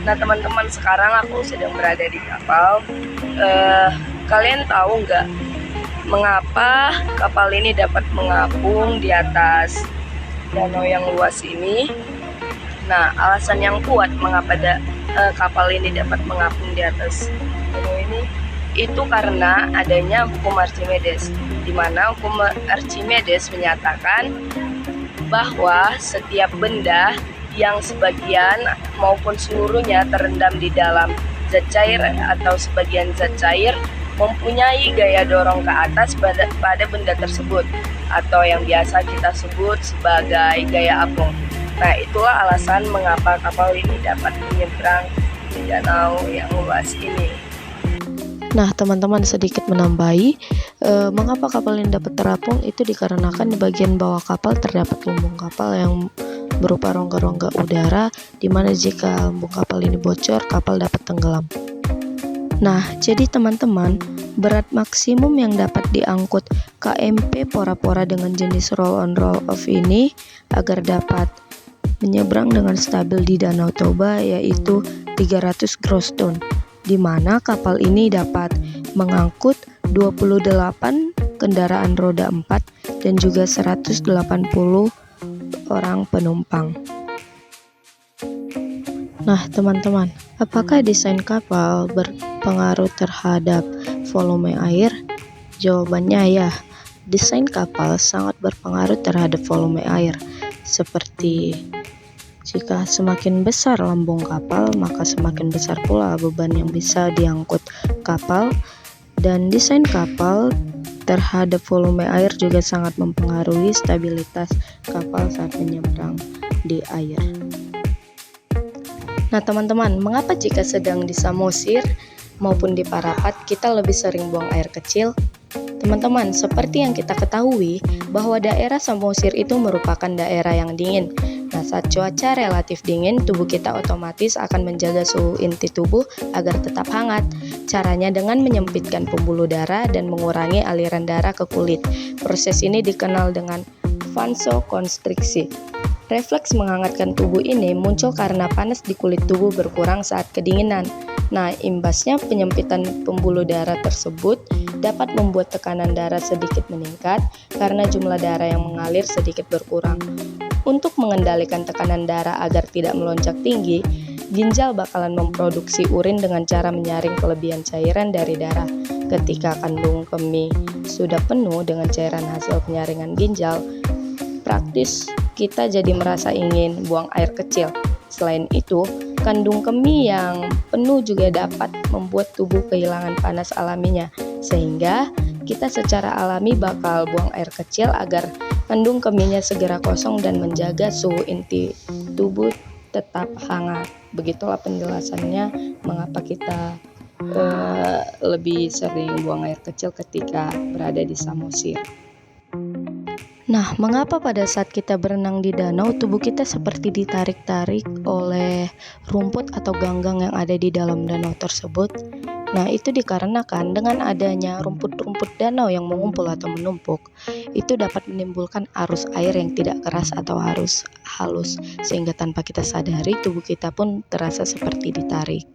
Nah teman-teman, sekarang aku sedang berada di kapal. Kalian tahu nggak mengapa kapal ini dapat mengapung di atas danau yang luas ini? Nah, alasan yang kuat mengapa kapal ini dapat mengapung di atas danau ini itu karena adanya hukum Archimedes, di mana hukum Archimedes menyatakan bahwa setiap benda yang sebagian maupun seluruhnya terendam di dalam zat cair atau sebagian zat cair mempunyai gaya dorong ke atas pada benda tersebut, atau yang biasa kita sebut sebagai gaya apung. Nah, itulah alasan mengapa kapal ini dapat menyeberang di danau yang luas ini. Nah, teman-teman, sedikit menambahi, mengapa kapal ini dapat terapung itu dikarenakan di bagian bawah kapal terdapat lumbung kapal yang berupa rongga-rongga udara, di mana jika lumbung kapal ini bocor, kapal dapat tenggelam. Nah, jadi teman-teman, berat maksimum yang dapat diangkut KMP pora-pora dengan jenis roll-on roll-off ini agar dapat menyeberang dengan stabil di Danau Toba yaitu 300 gross ton, di mana kapal ini dapat mengangkut 28 kendaraan roda 4 dan juga 180 orang penumpang. Nah, teman-teman, apakah desain kapal berpengaruh terhadap volume air? Jawabannya ya, desain kapal sangat berpengaruh terhadap volume air. Seperti jika semakin besar lambung kapal, maka semakin besar pula beban yang bisa diangkut kapal. Dan desain kapal terhadap volume air juga sangat mempengaruhi stabilitas kapal saat menyeberang di air. Nah teman-teman, mengapa jika sedang di Samosir maupun di Parapat kita lebih sering buang air kecil? Teman-teman, seperti yang kita ketahui bahwa daerah Samosir itu merupakan daerah yang dingin. Nah, saat cuaca relatif dingin, tubuh kita otomatis akan menjaga suhu inti tubuh agar tetap hangat. Caranya dengan menyempitkan pembuluh darah dan mengurangi aliran darah ke kulit. Proses ini dikenal dengan vasokonstriksi. Refleks menghangatkan tubuh ini muncul karena panas di kulit tubuh berkurang saat kedinginan. Nah, imbasnya penyempitan pembuluh darah tersebut dapat membuat tekanan darah sedikit meningkat karena jumlah darah yang mengalir sedikit berkurang. Untuk mengendalikan tekanan darah agar tidak melonjak tinggi, ginjal bakalan memproduksi urin dengan cara menyaring kelebihan cairan dari darah. Ketika kandung kemih sudah penuh dengan cairan hasil penyaringan ginjal, praktis kita jadi merasa ingin buang air kecil. Selain itu, kandung kemih yang penuh juga dapat membuat tubuh kehilangan panas alaminya, sehingga kita secara alami bakal buang air kecil agar kandung kemihnya segera kosong dan menjaga suhu inti tubuh tetap hangat. Begitulah penjelasannya mengapa kita lebih sering buang air kecil ketika berada di Samosir. Nah, mengapa pada saat kita berenang di danau, tubuh kita seperti ditarik-tarik oleh rumput atau ganggang yang ada di dalam danau tersebut? Nah, itu dikarenakan dengan adanya rumput-rumput danau yang mengumpul atau menumpuk, itu dapat menimbulkan arus air yang tidak keras atau arus halus, sehingga tanpa kita sadari tubuh kita pun terasa seperti ditarik.